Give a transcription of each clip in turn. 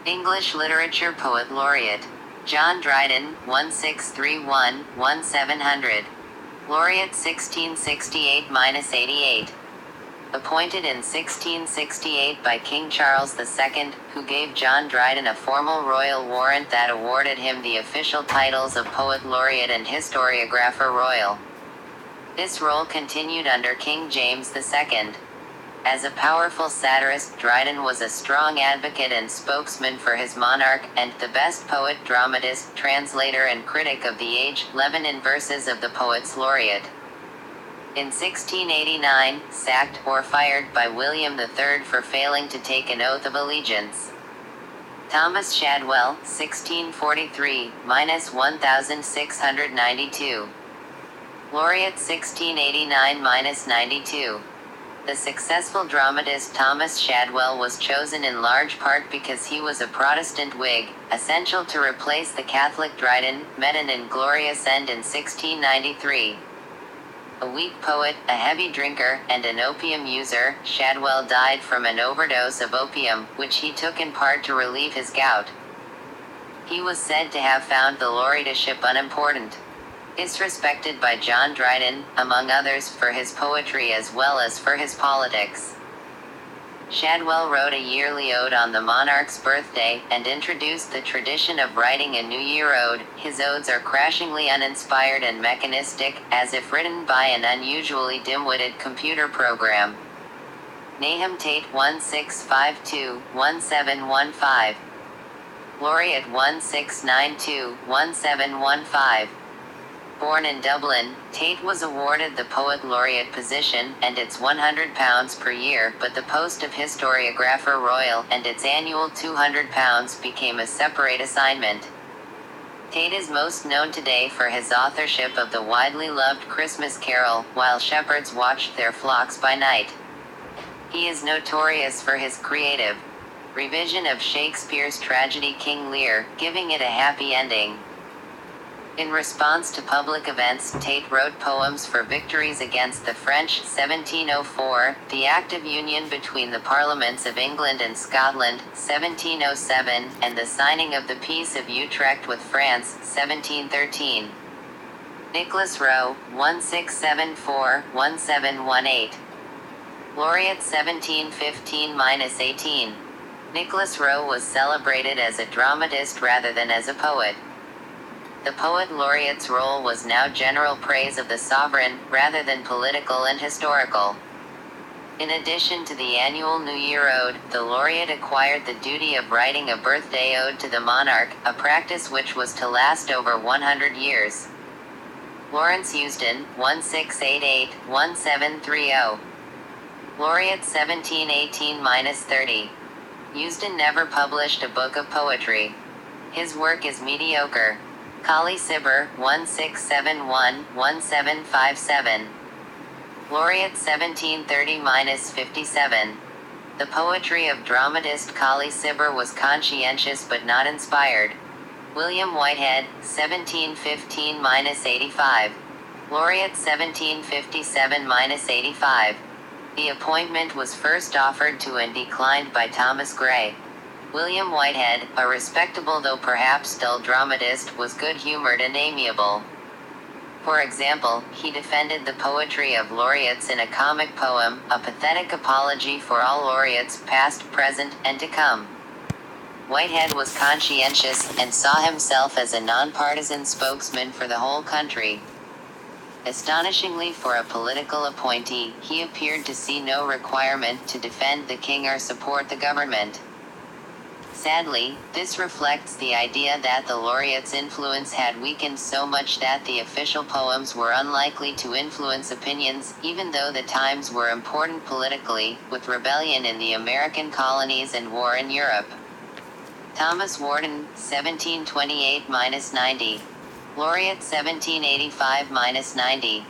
English Literature Poet Laureate. John Dryden, 1631-1700. Laureate 1668-88. Appointed in 1668 by King Charles II, who gave John Dryden a formal royal warrant that awarded him the official titles of Poet Laureate and Historiographer Royal. This role continued under King James II. As a powerful satirist, Dryden was a strong advocate and spokesman for his monarch, and the best poet, dramatist, translator and critic of the age, Levin in verses of the Poets Laureate. In 1689, sacked or fired by William III for failing to take an oath of allegiance. Thomas Shadwell, 1643-1692. Laureate 1689-92. The successful dramatist Thomas Shadwell was chosen in large part because he was a Protestant Whig, essential to replace the Catholic Dryden, met an inglorious end in 1693. A weak poet, a heavy drinker, and an opium user, Shadwell died from an overdose of opium, which he took in part to relieve his gout. He was said to have found the laureateship unimportant. Disrespected by John Dryden, among others, for his poetry as well as for his politics. Shadwell wrote a yearly ode on the monarch's birthday, and introduced the tradition of writing a New Year ode. His odes are crashingly uninspired and mechanistic, as if written by an unusually dim-witted computer program. Nahum Tate 1652-1715. Laureate 1692-1715. Born in Dublin, Tate was awarded the Poet Laureate position, and its £100 per year, but the post of Historiographer Royal, and its annual £200 became a separate assignment. Tate is most known today for his authorship of the widely loved Christmas Carol, While Shepherds Watched Their Flocks by Night. He is notorious for his creative revision of Shakespeare's tragedy King Lear, giving it a happy ending. In response to public events, Tate wrote poems for victories against the French, 1704, the active union between the parliaments of England and Scotland, 1707, and the signing of the Peace of Utrecht with France, 1713. Nicholas Rowe, 1674-1718. Laureate 1715-18. Nicholas Rowe was celebrated as a dramatist rather than as a poet. The Poet Laureate's role was now general praise of the sovereign, rather than political and historical. In addition to the annual New Year ode, the laureate acquired the duty of writing a birthday ode to the monarch, a practice which was to last over 100 years. Lawrence Eusden, 1688-1730. Laureate 1718-30. Eusden never published a book of poetry. His work is mediocre. Colley Cibber, 1671-1757. Laureate 1730-57. The poetry of dramatist Colley Cibber was conscientious but not inspired. William Whitehead, 1715-85. Laureate 1757-85. The appointment was first offered to and declined by Thomas Gray. William Whitehead, a respectable though perhaps dull dramatist, was good-humored and amiable. For example, he defended the poetry of laureates in a comic poem, a pathetic apology for all laureates, past, present, and to come. Whitehead was conscientious, and saw himself as a nonpartisan spokesman for the whole country. Astonishingly for a political appointee, he appeared to see no requirement to defend the king or support the government. Sadly, this reflects the idea that the laureate's influence had weakened so much that the official poems were unlikely to influence opinions, even though the times were important politically, with rebellion in the American colonies and war in Europe. Thomas Warton, 1728-90. Laureate 1785-90.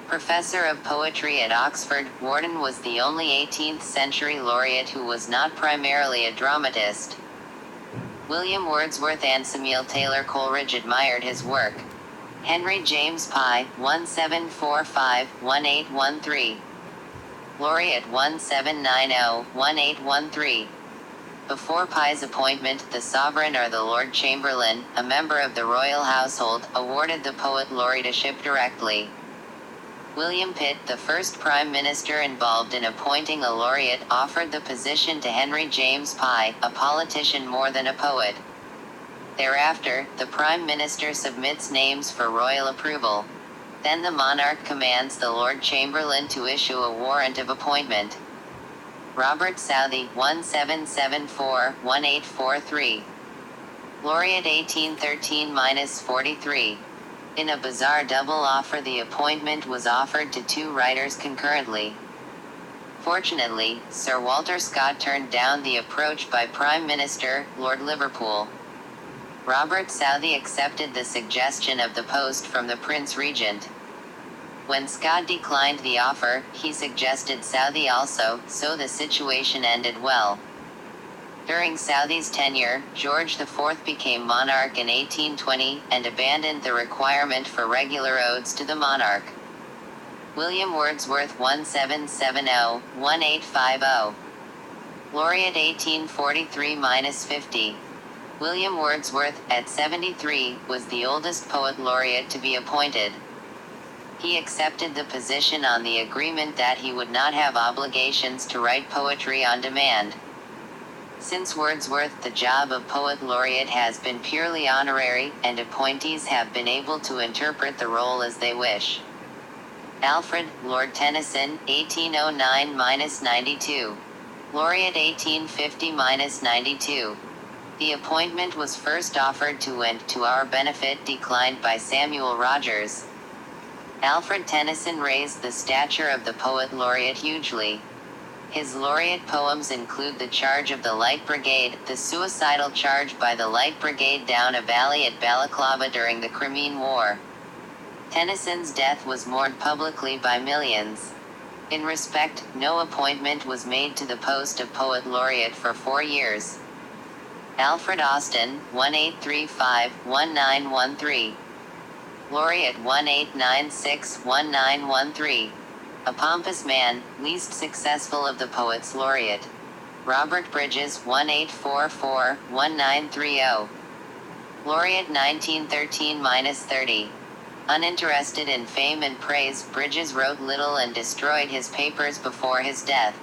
Professor of poetry at Oxford, Warton was the only 18th century laureate who was not primarily a dramatist. William Wordsworth and Samuel Taylor Coleridge admired his work. Henry James Pye, 1745-1813. Laureate 1790-1813. Before Pye's appointment, the sovereign or the Lord Chamberlain, a member of the royal household, awarded the Poet Laureateship directly. William Pitt, the first prime minister involved in appointing a laureate, offered the position to Henry James Pye, a politician more than a poet. Thereafter, the prime minister submits names for royal approval. Then the monarch commands the Lord Chamberlain to issue a warrant of appointment. Robert Southey, 1774-1843. Laureate 1813-43. In a bizarre double offer, the appointment was offered to two writers concurrently. Fortunately, Sir Walter Scott turned down the approach by Prime Minister, Lord Liverpool. Robert Southey accepted the suggestion of the post from the Prince Regent. When Scott declined the offer, he suggested Southey also, so the situation ended well. During Southey's tenure, George IV became monarch in 1820, and abandoned the requirement for regular odes to the monarch. William Wordsworth 1770-1850. Laureate 1843-50. William Wordsworth, at 73, was the oldest poet laureate to be appointed. He accepted the position on the agreement that he would not have obligations to write poetry on demand. Since Wordsworth, the job of Poet Laureate has been purely honorary, and appointees have been able to interpret the role as they wish. Alfred, Lord Tennyson, 1809-92. Laureate 1850-92. The appointment was first offered to and, to our benefit, declined by Samuel Rogers. Alfred Tennyson raised the stature of the Poet Laureate hugely. His laureate poems include The Charge of the Light Brigade, the suicidal charge by the Light Brigade down a valley at Balaclava during the Crimean War. Tennyson's death was mourned publicly by millions. In respect, no appointment was made to the post of Poet Laureate for 4 years. Alfred Austin, 1835-1913. Laureate 1896-1913. A pompous man, least successful of the Poets Laureate. Robert Bridges, 1844-1930. Laureate 1913-30. Uninterested in fame and praise, Bridges wrote little and destroyed his papers before his death.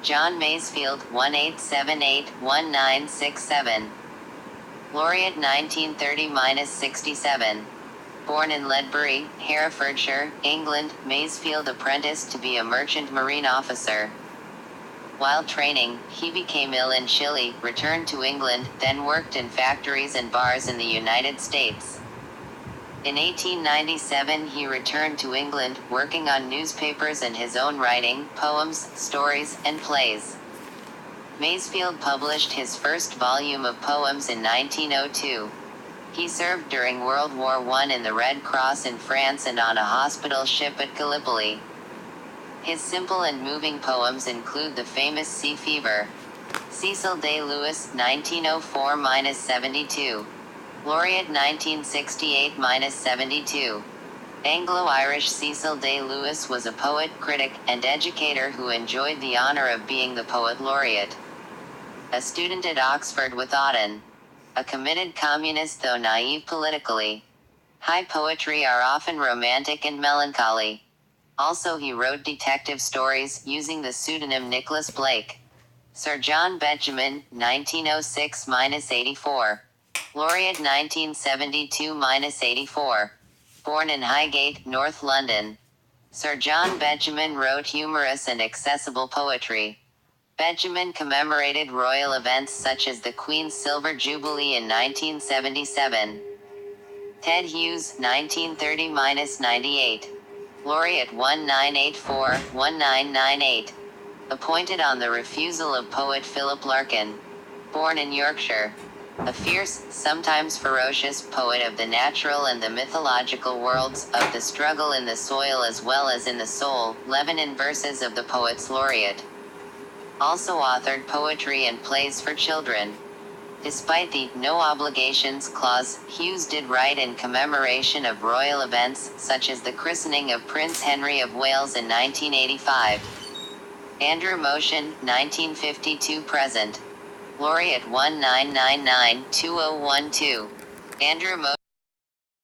John Masefield, 1878-1967. Laureate 1930-67. Born in Ledbury, Herefordshire, England, Masefield apprenticed to be a merchant marine officer. While training, he became ill in Chile, returned to England, then worked in factories and bars in the United States. In 1897 he returned to England, working on newspapers and his own writing, poems, stories, and plays. Masefield published his first volume of poems in 1902. He served during World War I in the Red Cross in France and on a hospital ship at Gallipoli. His simple and moving poems include the famous Sea Fever. Cecil Day Lewis, 1904-72. Laureate 1968-72. Anglo-Irish Cecil Day Lewis was a poet, critic, and educator who enjoyed the honor of being the Poet Laureate. A student at Oxford with Auden. A committed communist though naive politically. High poetry are often romantic and melancholy. Also he wrote detective stories, using the pseudonym Nicholas Blake. Sir John Benjamin, 1906-84. Laureate 1972-84. Born in Highgate, North London. Sir John Benjamin wrote humorous and accessible poetry. Benjamin commemorated royal events such as the Queen's Silver Jubilee in 1977. Ted Hughes, 1930-98. Laureate 1984-1998. Appointed on the refusal of poet Philip Larkin. Born in Yorkshire. A fierce, sometimes ferocious, poet of the natural and the mythological worlds, of the struggle in the soil as well as in the soul, Lebanon verses of the Poets Laureate. Also authored poetry and plays for children. Despite the no obligations clause, Hughes did write in commemoration of royal events, such as the christening of Prince Henry of Wales in 1985. Andrew Motion, 1952 present. Laureate 1999-2012. Andrew Mo